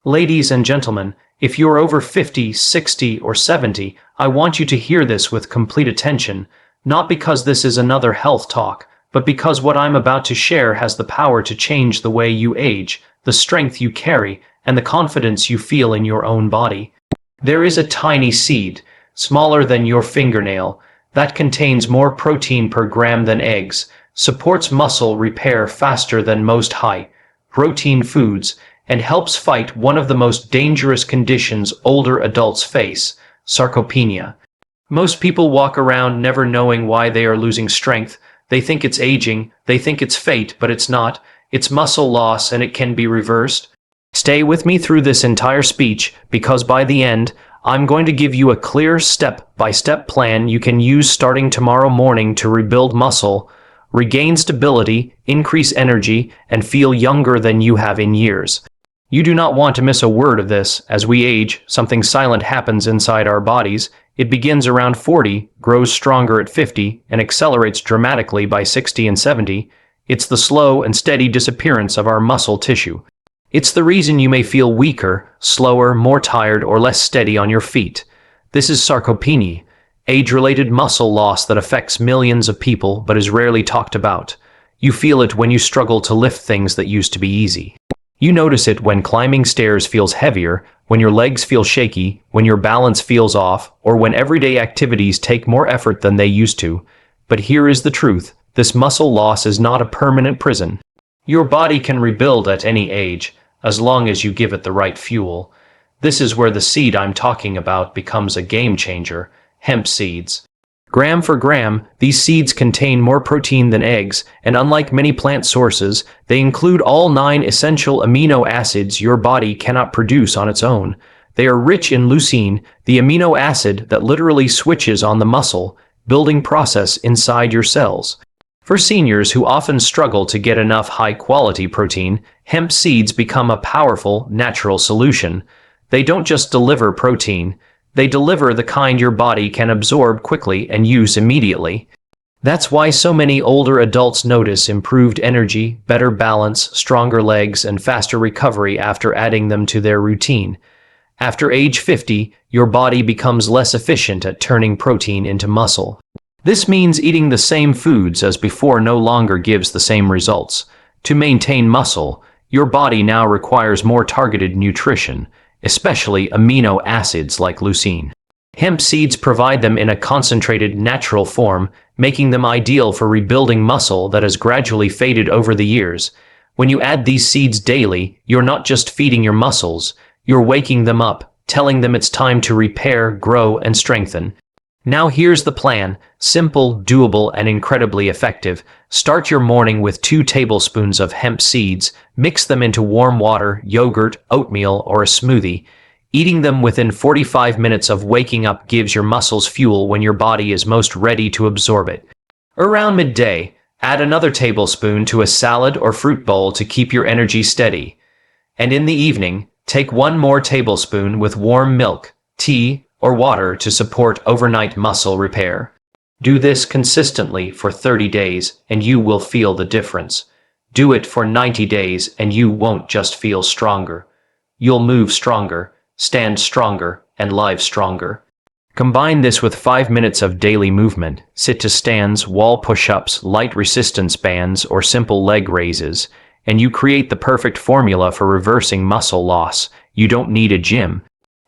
Ladies and gentlemen, if you're over 50, 60, or 70, I want you to hear this with complete attention, not because this is another health talk, but because what I'm about to share has the power to change the way you age, the strength you carry, and the confidence you feel in your own body. There is a tiny seed, smaller than your fingernail, that contains more protein per gram than eggs, supports muscle repair faster than most high-protein foods, and helps fight one of the most dangerous conditions older adults face, sarcopenia. Most people walk around never knowing why they are losing strength. They think it's aging, they think it's fate, but it's not. It's muscle loss and it can be reversed. Stay with me through this entire speech, because by the end, I'm going to give you a clear step-by-step plan you can use starting tomorrow morning to rebuild muscle, regain stability, increase energy, and feel younger than you have in years. You do not want to miss a word of this. As we age, something silent happens inside our bodies. It begins around 40, grows stronger at 50, and accelerates dramatically by 60 and 70. It's the slow and steady disappearance of our muscle tissue. It's the reason you may feel weaker, slower, more tired, or less steady on your feet. This is sarcopenia, age-related muscle loss that affects millions of people but is rarely talked about. You feel it when you struggle to lift things that used to be easy. You notice it when climbing stairs feels heavier, when your legs feel shaky, when your balance feels off, or when everyday activities take more effort than they used to. But here is the truth. This muscle loss is not a permanent prison. Your body can rebuild at any age, as long as you give it the right fuel. This is where the seed I'm talking about becomes a game changer: hemp seeds. Gram for gram, these seeds contain more protein than eggs, and unlike many plant sources, they include all 9 essential amino acids your body cannot produce on its own. They are rich in leucine, the amino acid that literally switches on the muscle building process inside your cells. For seniors who often struggle to get enough high-quality protein, hemp seeds become a powerful, natural solution. They don't just deliver protein, they deliver the kind your body can absorb quickly and use immediately. That's why so many older adults notice improved energy, better balance, stronger legs, and faster recovery after adding them to their routine. After age 50, your body becomes less efficient at turning protein into muscle. This means eating the same foods as before no longer gives the same results. To maintain muscle, your body now requires more targeted nutrition, especially amino acids like leucine. Hemp seeds provide them in a concentrated, natural form, making them ideal for rebuilding muscle that has gradually faded over the years. When you add these seeds daily, you're not just feeding your muscles, you're waking them up, telling them it's time to repair, grow, and strengthen. Now here's the plan: simple, doable, and incredibly effective. Start your morning with 2 tablespoons of hemp seeds. Mix them into warm water, yogurt, oatmeal, or a smoothie. Eating them within 45 minutes of waking up gives your muscles fuel when your body is most ready to absorb it. Around midday, add another tablespoon to a salad or fruit bowl to keep your energy steady. And in the evening, take 1 more tablespoon with warm milk, tea, or water to support overnight muscle repair. Do this consistently for 30 days and you will feel the difference. Do it for 90 days and you won't just feel stronger. You'll move stronger, stand stronger, and live stronger. Combine this with 5 minutes of daily movement, sit-to-stands, wall push-ups, light resistance bands, or simple leg raises, and you create the perfect formula for reversing muscle loss. You don't need a gym.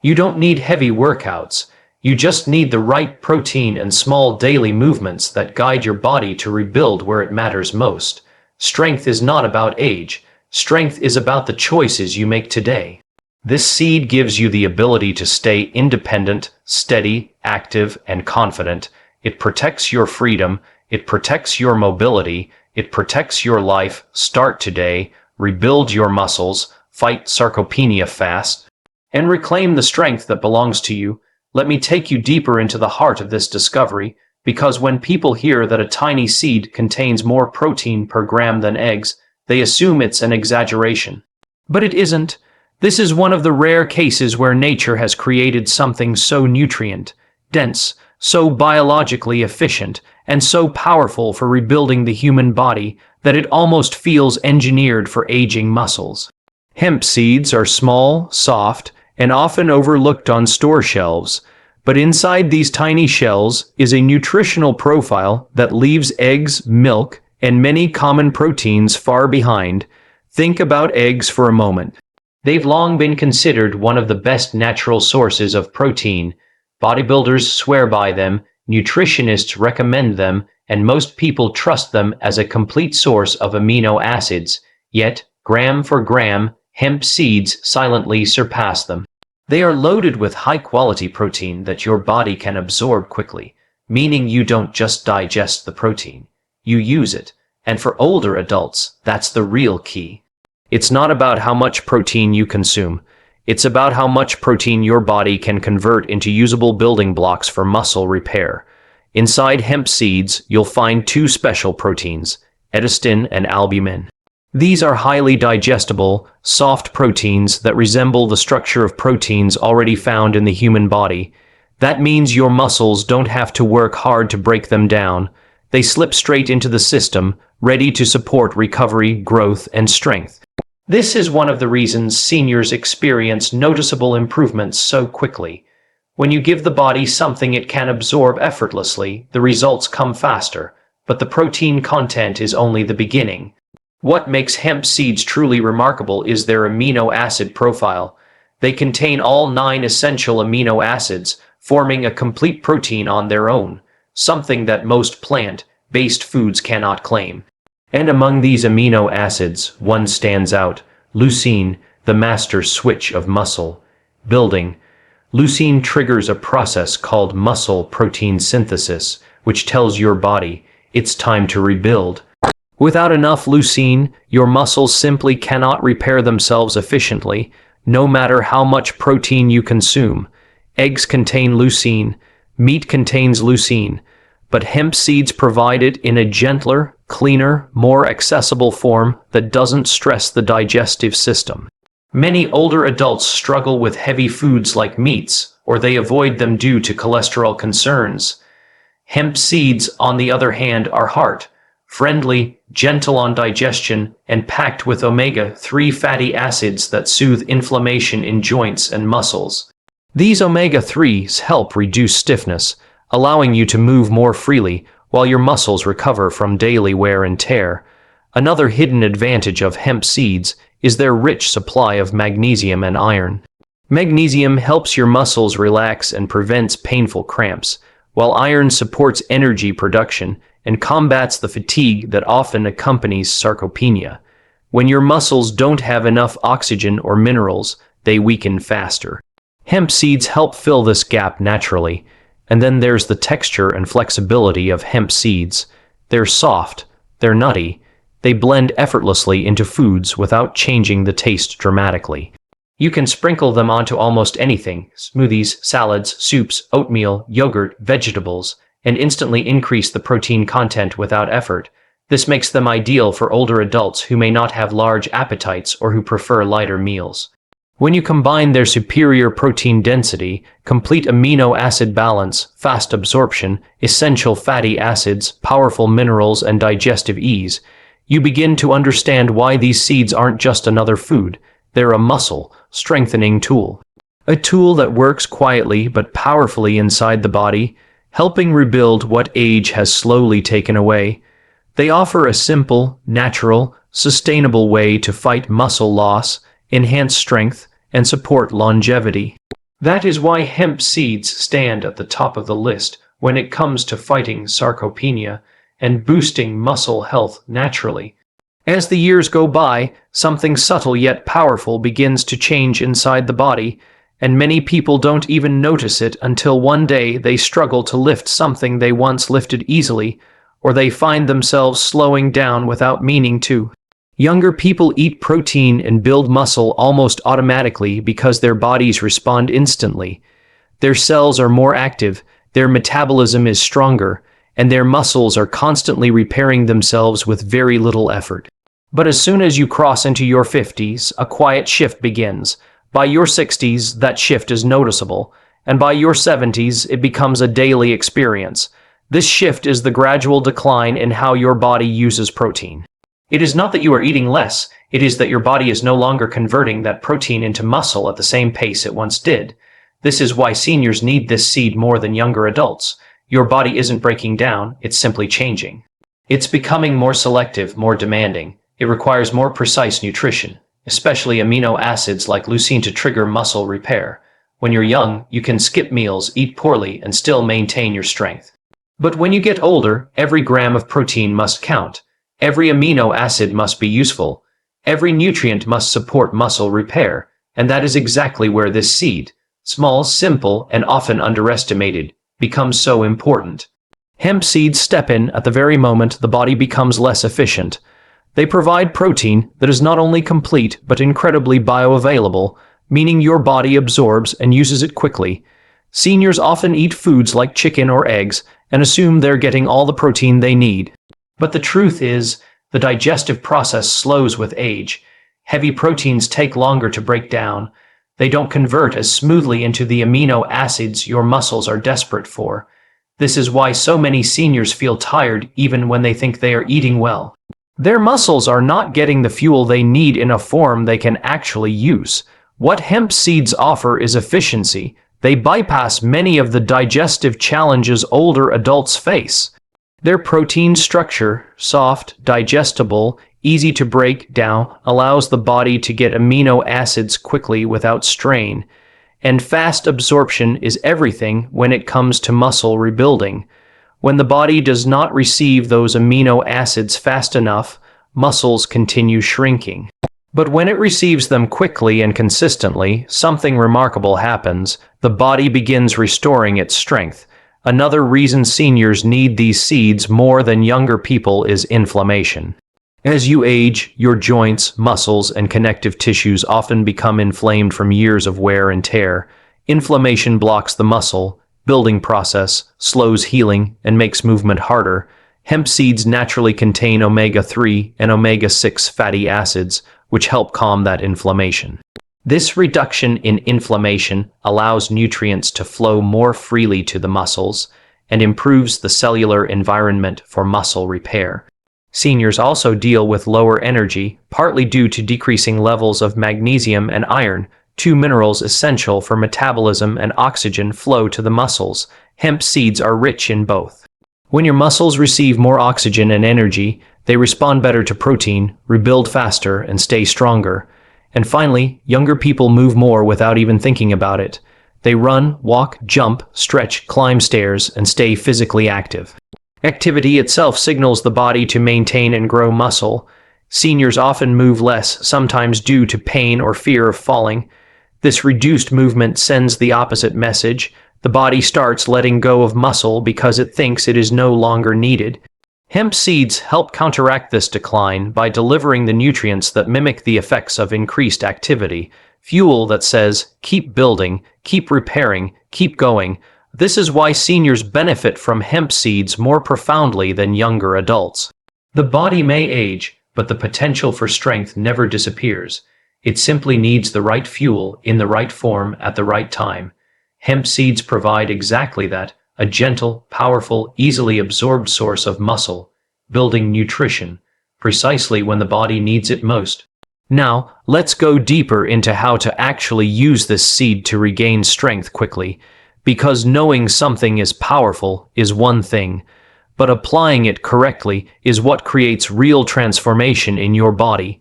You don't need heavy workouts. You just need the right protein and small daily movements that guide your body to rebuild where it matters most. Strength is not about age. Strength is about the choices you make today. This seed gives you the ability to stay independent, steady, active, and confident. It protects your freedom. It protects your mobility. It protects your life. Start today. Rebuild your muscles. Fight sarcopenia fast. And reclaim the strength that belongs to you. Let me take you deeper into the heart of this discovery, because when people hear that a tiny seed contains more protein per gram than eggs, they assume it's an exaggeration. But it isn't. This is one of the rare cases where nature has created something so nutrient-dense, so biologically efficient, and so powerful for rebuilding the human body that it almost feels engineered for aging muscles. Hemp seeds are small, soft, and often overlooked on store shelves, but inside these tiny shells is a nutritional profile that leaves eggs, milk, and many common proteins far behind. Think about eggs for a moment. They've long been considered one of the best natural sources of protein. Bodybuilders swear by them, nutritionists recommend them, and most people trust them as a complete source of amino acids. Yet, gram for gram, hemp seeds silently surpass them. They are loaded with high-quality protein that your body can absorb quickly, meaning you don't just digest the protein, you use it. And for older adults, that's the real key. It's not about how much protein you consume. It's about how much protein your body can convert into usable building blocks for muscle repair. Inside hemp seeds, you'll find two special proteins, elastin and albumin. These are highly digestible, soft proteins that resemble the structure of proteins already found in the human body. That means your muscles don't have to work hard to break them down. They slip straight into the system, ready to support recovery, growth, and strength. This is one of the reasons seniors experience noticeable improvements so quickly. When you give the body something it can absorb effortlessly, the results come faster, but the protein content is only the beginning. What makes hemp seeds truly remarkable is their amino acid profile. They contain all 9 essential amino acids, forming a complete protein on their own, something that most plant-based foods cannot claim. And among these amino acids, one stands out, leucine, the master switch of muscle building. Leucine triggers a process called muscle protein synthesis, which tells your body it's time to rebuild. Without enough leucine, your muscles simply cannot repair themselves efficiently, no matter how much protein you consume. Eggs contain leucine, meat contains leucine, but hemp seeds provide it in a gentler, cleaner, more accessible form that doesn't stress the digestive system. Many older adults struggle with heavy foods like meats, or they avoid them due to cholesterol concerns. Hemp seeds, on the other hand, are heart-friendly, gentle on digestion, and packed with omega-3 fatty acids that soothe inflammation in joints and muscles. These omega-3s help reduce stiffness, allowing you to move more freely while your muscles recover from daily wear and tear. Another hidden advantage of hemp seeds is their rich supply of magnesium and iron. Magnesium helps your muscles relax and prevents painful cramps, while iron supports energy production and combats the fatigue that often accompanies sarcopenia. When your muscles don't have enough oxygen or minerals, they weaken faster. Hemp seeds help fill this gap naturally. And then there's the texture and flexibility of hemp seeds. They're soft, they're nutty, they blend effortlessly into foods without changing the taste dramatically. You can sprinkle them onto almost anything, smoothies, salads, soups, oatmeal, yogurt, vegetables, and instantly increase the protein content without effort. This makes them ideal for older adults who may not have large appetites or who prefer lighter meals. When you combine their superior protein density, complete amino acid balance, fast absorption, essential fatty acids, powerful minerals, and digestive ease, you begin to understand why these seeds aren't just another food. They're a muscle-strengthening tool. A tool that works quietly but powerfully inside the body, helping rebuild what age has slowly taken away. They offer a simple, natural, sustainable way to fight muscle loss, enhance strength, and support longevity. That is why hemp seeds stand at the top of the list when it comes to fighting sarcopenia and boosting muscle health naturally. As the years go by, something subtle yet powerful begins to change inside the body, and many people don't even notice it until one day they struggle to lift something they once lifted easily, or they find themselves slowing down without meaning to. Younger people eat protein and build muscle almost automatically because their bodies respond instantly. Their cells are more active, their metabolism is stronger, and their muscles are constantly repairing themselves with very little effort. But as soon as you cross into your 50s, a quiet shift begins. By your 60s, that shift is noticeable, and by your 70s, it becomes a daily experience. This shift is the gradual decline in how your body uses protein. It is not that you are eating less, it is that your body is no longer converting that protein into muscle at the same pace it once did. This is why seniors need this seed more than younger adults. Your body isn't breaking down, it's simply changing. It's becoming more selective, more demanding. It requires more precise nutrition, especially amino acids like leucine to trigger muscle repair. When you're young, you can skip meals, eat poorly, and still maintain your strength. But when you get older, every gram of protein must count. Every amino acid must be useful. Every nutrient must support muscle repair. And that is exactly where this seed, small, simple, and often underestimated, becomes so important. Hemp seeds step in at the very moment the body becomes less efficient. They provide protein that is not only complete but incredibly bioavailable, meaning your body absorbs and uses it quickly. Seniors often eat foods like chicken or eggs and assume they're getting all the protein they need. But the truth is, the digestive process slows with age. Heavy proteins take longer to break down. They don't convert as smoothly into the amino acids your muscles are desperate for. This is why so many seniors feel tired even when they think they are eating well. Their muscles are not getting the fuel they need in a form they can actually use. What hemp seeds offer is efficiency. They bypass many of the digestive challenges older adults face. Their protein structure, soft, digestible, easy to break down, allows the body to get amino acids quickly without strain. And fast absorption is everything when it comes to muscle rebuilding. When the body does not receive those amino acids fast enough, muscles continue shrinking. But when it receives them quickly and consistently, something remarkable happens. The body begins restoring its strength. Another reason seniors need these seeds more than younger people is inflammation. As you age, your joints, muscles, and connective tissues often become inflamed from years of wear and tear. Inflammation blocks the muscle building process, slows healing, and makes movement harder. Hemp seeds naturally contain omega-3 and omega-6 fatty acids, which help calm that inflammation. This reduction in inflammation allows nutrients to flow more freely to the muscles and improves the cellular environment for muscle repair. Seniors also deal with lower energy, partly due to decreasing levels of magnesium and iron, two minerals essential for metabolism and oxygen flow to the muscles. Hemp seeds are rich in both. When your muscles receive more oxygen and energy, they respond better to protein, rebuild faster, and stay stronger. And finally, younger people move more without even thinking about it. They run, walk, jump, stretch, climb stairs, and stay physically active. Activity itself signals the body to maintain and grow muscle. Seniors often move less, sometimes due to pain or fear of falling. This reduced movement sends the opposite message. The body starts letting go of muscle because it thinks it is no longer needed. Hemp seeds help counteract this decline by delivering the nutrients that mimic the effects of increased activity, fuel that says, keep building, keep repairing, keep going. This is why seniors benefit from hemp seeds more profoundly than younger adults. The body may age, but the potential for strength never disappears. It simply needs the right fuel in the right form at the right time. Hemp seeds provide exactly that, a gentle, powerful, easily absorbed source of muscle, building nutrition, precisely when the body needs it most. Now, let's go deeper into how to actually use this seed to regain strength quickly, because knowing something is powerful is one thing, but applying it correctly is what creates real transformation in your body.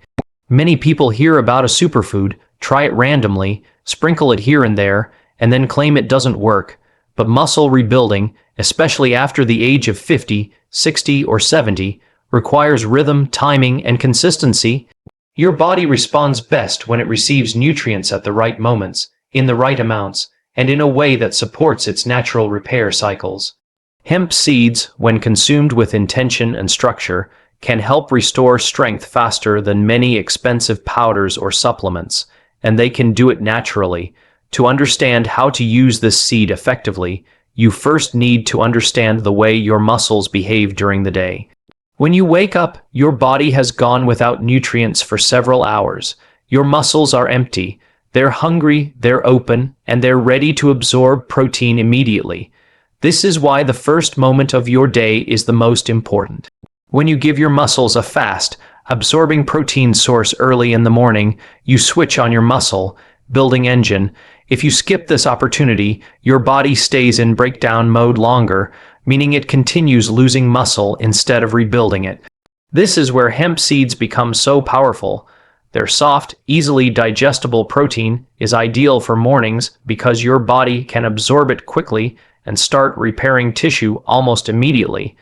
Many people hear about a superfood, try it randomly, sprinkle it here and there, and then claim it doesn't work. But muscle rebuilding, especially after the age of 50, 60, or 70, requires rhythm, timing, and consistency. Your body responds best when it receives nutrients at the right moments, in the right amounts, and in a way that supports its natural repair cycles. Hemp seeds, when consumed with intention and structure, can help restore strength faster than many expensive powders or supplements, and they can do it naturally. To understand how to use this seed effectively, you first need to understand the way your muscles behave during the day. When you wake up, your body has gone without nutrients for several hours. Your muscles are empty. They're hungry, they're open, and they're ready to absorb protein immediately. This is why the first moment of your day is the most important. When you give your muscles a fast, Absorbing protein source early in the morning, you switch on your muscle building engine. If you skip this opportunity, your body stays in breakdown mode longer, meaning it continues losing muscle instead of rebuilding it. This is where hemp seeds become so powerful. Their soft, easily digestible protein is ideal for mornings because your body can absorb it quickly and start repairing tissue almost immediately.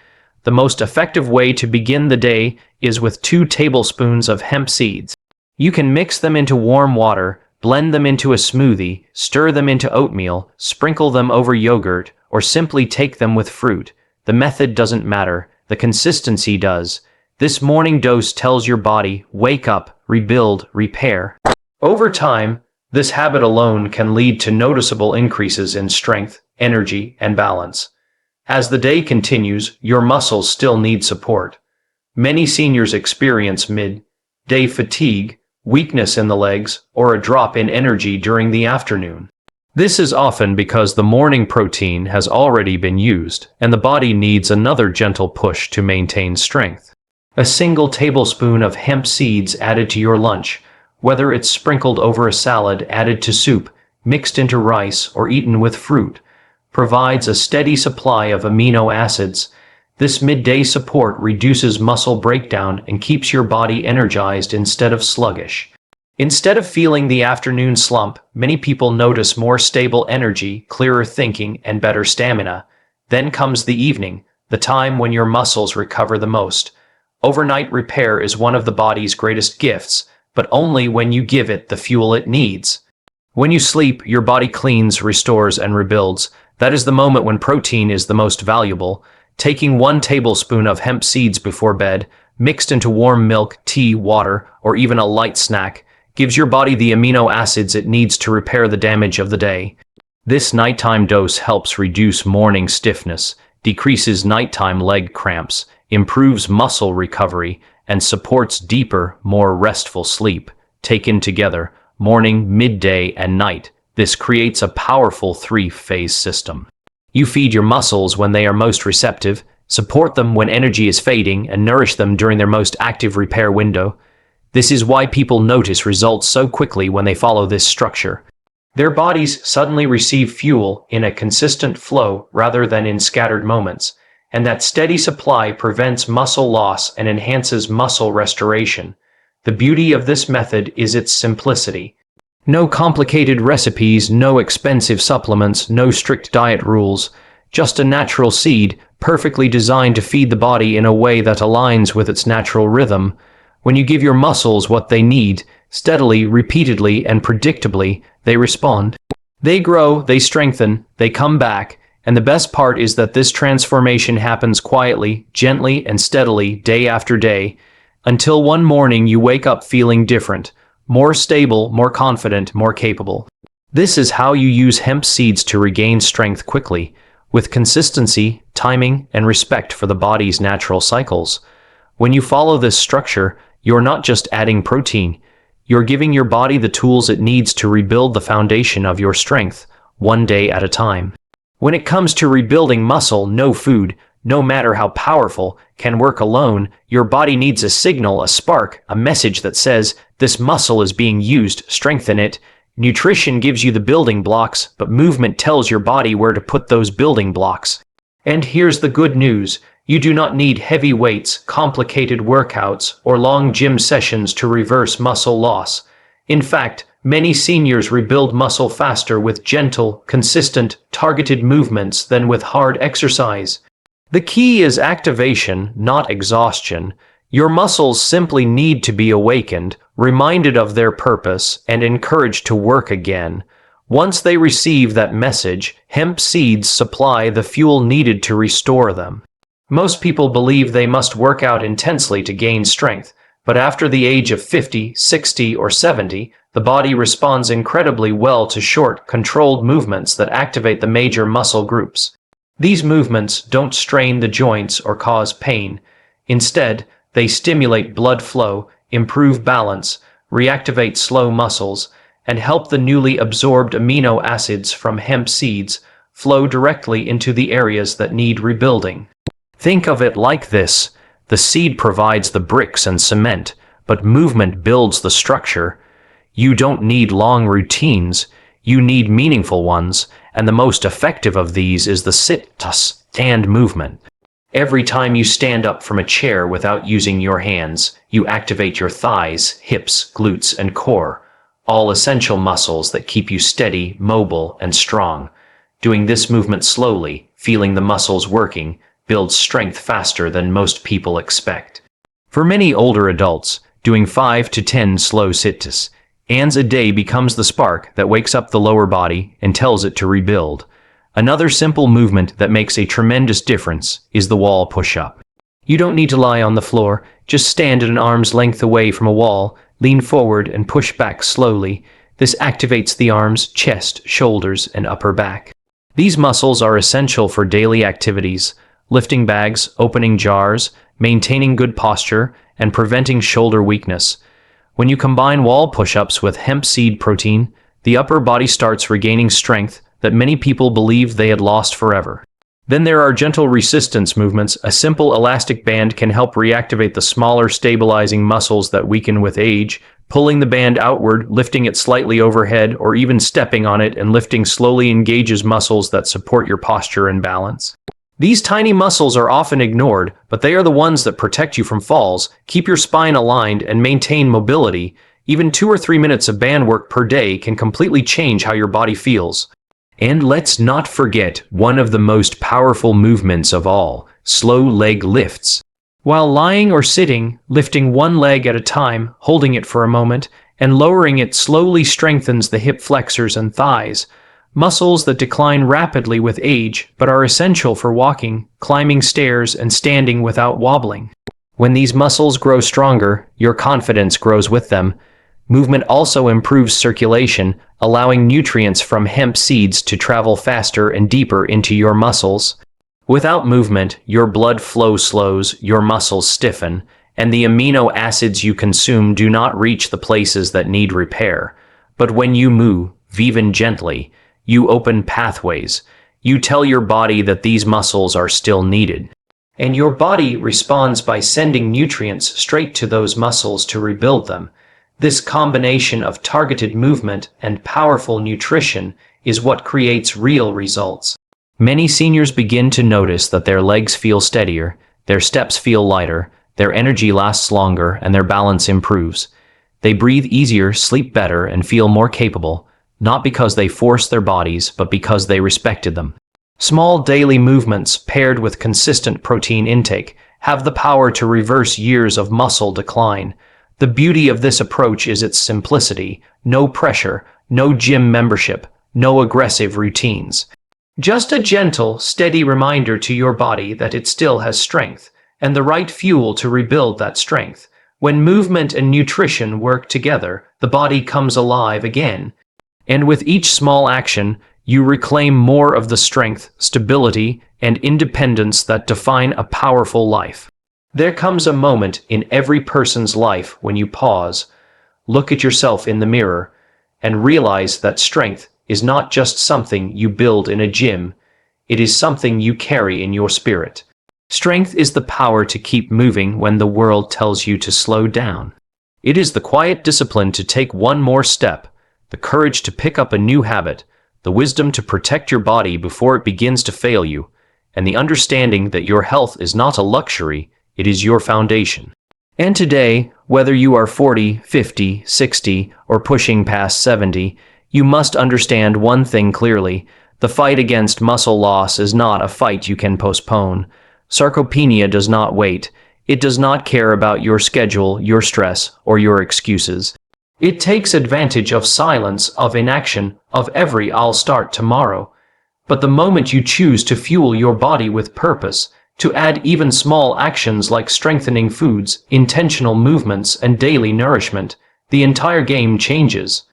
The most effective way to begin the day is with 2 tablespoons of hemp seeds. You can mix them into warm water, blend them into a smoothie, stir them into oatmeal, sprinkle them over yogurt, or simply take them with fruit. The method doesn't matter, the consistency does. This morning dose tells your body, wake up, rebuild, repair. Over time, this habit alone can lead to noticeable increases in strength, energy, and balance. As the day continues, your muscles still need support. Many seniors experience mid-day fatigue, weakness in the legs, or a drop in energy during the afternoon. This is often because the morning protein has already been used, and the body needs another gentle push to maintain strength. A single tablespoon of hemp seeds added to your lunch, whether it's sprinkled over a salad, added to soup, mixed into rice, or eaten with fruit, provides a steady supply of amino acids. This midday support reduces muscle breakdown and keeps your body energized instead of sluggish. Instead of feeling the afternoon slump, many people notice more stable energy, clearer thinking, and better stamina. Then comes the evening, the time when your muscles recover the most. Overnight repair is one of the body's greatest gifts, but only when you give it the fuel it needs. When you sleep, your body cleans, restores, and rebuilds. That is the moment when protein is the most valuable. Taking 1 tablespoon of hemp seeds before bed, mixed into warm milk, tea, water, or even a light snack, gives your body the amino acids it needs to repair the damage of the day. This nighttime dose helps reduce morning stiffness, decreases nighttime leg cramps, improves muscle recovery, and supports deeper, more restful sleep. Taken together, morning, midday, and night, this creates a powerful 3-phase system. You feed your muscles when they are most receptive, support them when energy is fading, and nourish them during their most active repair window. This is why people notice results so quickly when they follow this structure. Their bodies suddenly receive fuel in a consistent flow rather than in scattered moments, and that steady supply prevents muscle loss and enhances muscle restoration. The beauty of this method is its simplicity. No complicated recipes, no expensive supplements, no strict diet rules. Just a natural seed, perfectly designed to feed the body in a way that aligns with its natural rhythm. When you give your muscles what they need, steadily, repeatedly, and predictably, they respond. They grow, they strengthen, they come back, and the best part is that this transformation happens quietly, gently, and steadily, day after day, until one morning you wake up feeling different. More stable, more confident, more capable. This is how you use hemp seeds to regain strength quickly, with consistency, timing, and respect for the body's natural cycles. When you follow this structure, you're not just adding protein, you're giving your body the tools it needs to rebuild the foundation of your strength, one day at a time. When it comes to rebuilding muscle, no food, no matter how powerful, can work alone. Your body needs a signal, a spark, a message that says, this muscle is being used, strengthen it. Nutrition gives you the building blocks, but movement tells your body where to put those building blocks. And here's the good news. You do not need heavy weights, complicated workouts, or long gym sessions to reverse muscle loss. In fact, many seniors rebuild muscle faster with gentle, consistent, targeted movements than with hard exercise. The key is activation, not exhaustion. Your muscles simply need to be awakened, reminded of their purpose, and encouraged to work again. Once they receive that message, hemp seeds supply the fuel needed to restore them. Most people believe they must work out intensely to gain strength, but after the age of 50, 60, or 70, the body responds incredibly well to short, controlled movements that activate the major muscle groups. These movements don't strain the joints or cause pain. Instead, they stimulate blood flow, improve balance, reactivate slow muscles, and help the newly absorbed amino acids from hemp seeds flow directly into the areas that need rebuilding. Think of it like this. The seed provides the bricks and cement, but movement builds the structure. You don't need long routines, you need meaningful ones, and the most effective of these is the stand movement. Every time you stand up from a chair without using your hands, you activate your thighs, hips, glutes, and core, all essential muscles that keep you steady, mobile, and strong. Doing this movement slowly, feeling the muscles working, builds strength faster than most people expect. For many older adults, doing 5 to 10 slow sit-ins a day becomes the spark that wakes up the lower body and tells it to rebuild. Another simple movement that makes a tremendous difference is the wall push-up. You don't need to lie on the floor, just stand at an arm's length away from a wall, lean forward and push back slowly. This activates the arms, chest, shoulders, and upper back. These muscles are essential for daily activities, lifting bags, opening jars, maintaining good posture, and preventing shoulder weakness. When you combine wall push-ups with hemp seed protein, the upper body starts regaining strength that many people believed they had lost forever. Then there are gentle resistance movements. A simple elastic band can help reactivate the smaller stabilizing muscles that weaken with age. Pulling the band outward, lifting it slightly overhead, or even stepping on it and lifting slowly engages muscles that support your posture and balance. These tiny muscles are often ignored, but they are the ones that protect you from falls, keep your spine aligned, and maintain mobility. Even 2 or 3 minutes of band work per day can completely change how your body feels. And let's not forget one of the most powerful movements of all, slow leg lifts. While lying or sitting, lifting one leg at a time, holding it for a moment, and lowering it slowly strengthens the hip flexors and thighs, muscles that decline rapidly with age but are essential for walking, climbing stairs, and standing without wobbling. When these muscles grow stronger, your confidence grows with them. Movement also improves circulation, allowing nutrients from hemp seeds to travel faster and deeper into your muscles. Without movement, your blood flow slows, your muscles stiffen, and the amino acids you consume do not reach the places that need repair. But when you move, even gently, you open pathways. You tell your body that these muscles are still needed. And your body responds by sending nutrients straight to those muscles to rebuild them. This combination of targeted movement and powerful nutrition is what creates real results. Many seniors begin to notice that their legs feel steadier, their steps feel lighter, their energy lasts longer, and their balance improves. They breathe easier, sleep better, and feel more capable, not because they forced their bodies, but because they respected them. Small daily movements paired with consistent protein intake have the power to reverse years of muscle decline. The beauty of this approach is its simplicity: no pressure, no gym membership, no aggressive routines. Just a gentle, steady reminder to your body that it still has strength, and the right fuel to rebuild that strength. When movement and nutrition work together, the body comes alive again. And with each small action, you reclaim more of the strength, stability, and independence that define a powerful life. There comes a moment in every person's life when you pause, look at yourself in the mirror, and realize that strength is not just something you build in a gym, it is something you carry in your spirit. Strength is the power to keep moving when the world tells you to slow down. It is the quiet discipline to take one more step, the courage to pick up a new habit, the wisdom to protect your body before it begins to fail you, and the understanding that your health is not a luxury, it is your foundation. And today, whether you are 40, 50, 60, or pushing past 70, you must understand one thing clearly: the fight against muscle loss is not a fight you can postpone. Sarcopenia does not wait. It does not care about your schedule, your stress, or your excuses. It takes advantage of silence, of inaction, of every "I'll start tomorrow." But the moment you choose to fuel your body with purpose, to add even small actions like strengthening foods, intentional movements, and daily nourishment, the entire game changes.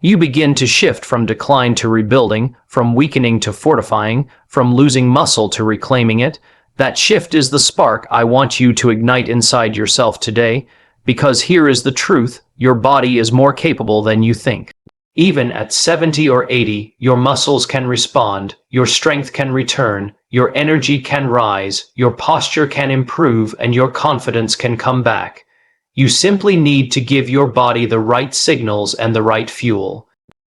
You begin to shift from decline to rebuilding, from weakening to fortifying, from losing muscle to reclaiming it. That shift is the spark I want you to ignite inside yourself today, because here is the truth: your body is more capable than you think. Even at 70 or 80, your muscles can respond, your strength can return, your energy can rise, your posture can improve, and your confidence can come back. You simply need to give your body the right signals and the right fuel.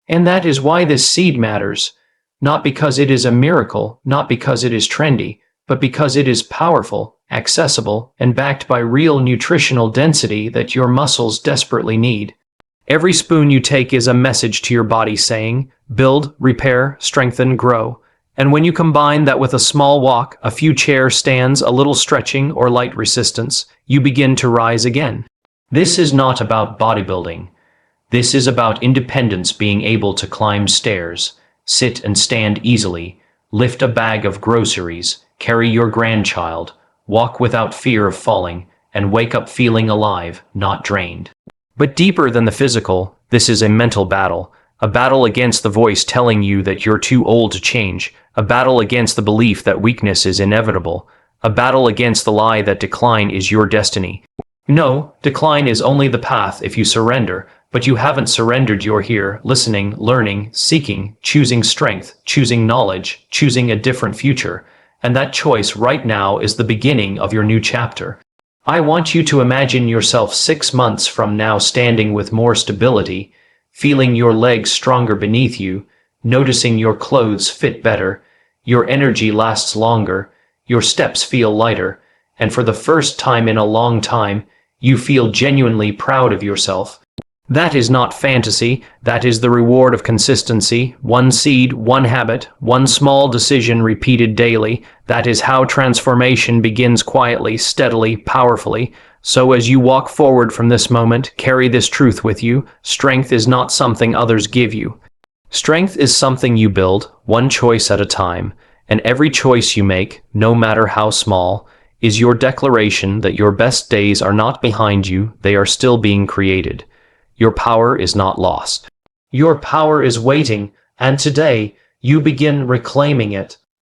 And that is why this seed matters. Not because it is a miracle, not because it is trendy, but because it is powerful, accessible, and backed by real nutritional density that your muscles desperately need. Every spoon you take is a message to your body saying, build, repair, strengthen, grow. And when you combine that with a small walk, a few chair stands, a little stretching, or light resistance, you begin to rise again. This is not about bodybuilding. This is about independence, being able to climb stairs, sit and stand easily, lift a bag of groceries, carry your grandchild, walk without fear of falling, and wake up feeling alive, not drained. But deeper than the physical, this is a mental battle. A battle against the voice telling you that you're too old to change. A battle against the belief that weakness is inevitable. A battle against the lie that decline is your destiny. No, decline is only the path if you surrender, but you haven't surrendered. You're here, listening, learning, seeking, choosing strength, choosing knowledge, choosing a different future. And that choice right now is the beginning of your new chapter. I want you to imagine yourself 6 months from now standing with more stability, feeling your legs stronger beneath you, noticing your clothes fit better, your energy lasts longer, your steps feel lighter, and for the first time in a long time, you feel genuinely proud of yourself. That is not fantasy, that is the reward of consistency. One seed, one habit, one small decision repeated daily. That is how transformation begins, quietly, steadily, powerfully. So as you walk forward from this moment, carry this truth with you. Strength is not something others give you. Strength is something you build, one choice at a time. And every choice you make, no matter how small, is your declaration that your best days are not behind you, they are still being created. Your power is not lost. Your power is waiting, and today, you begin reclaiming it.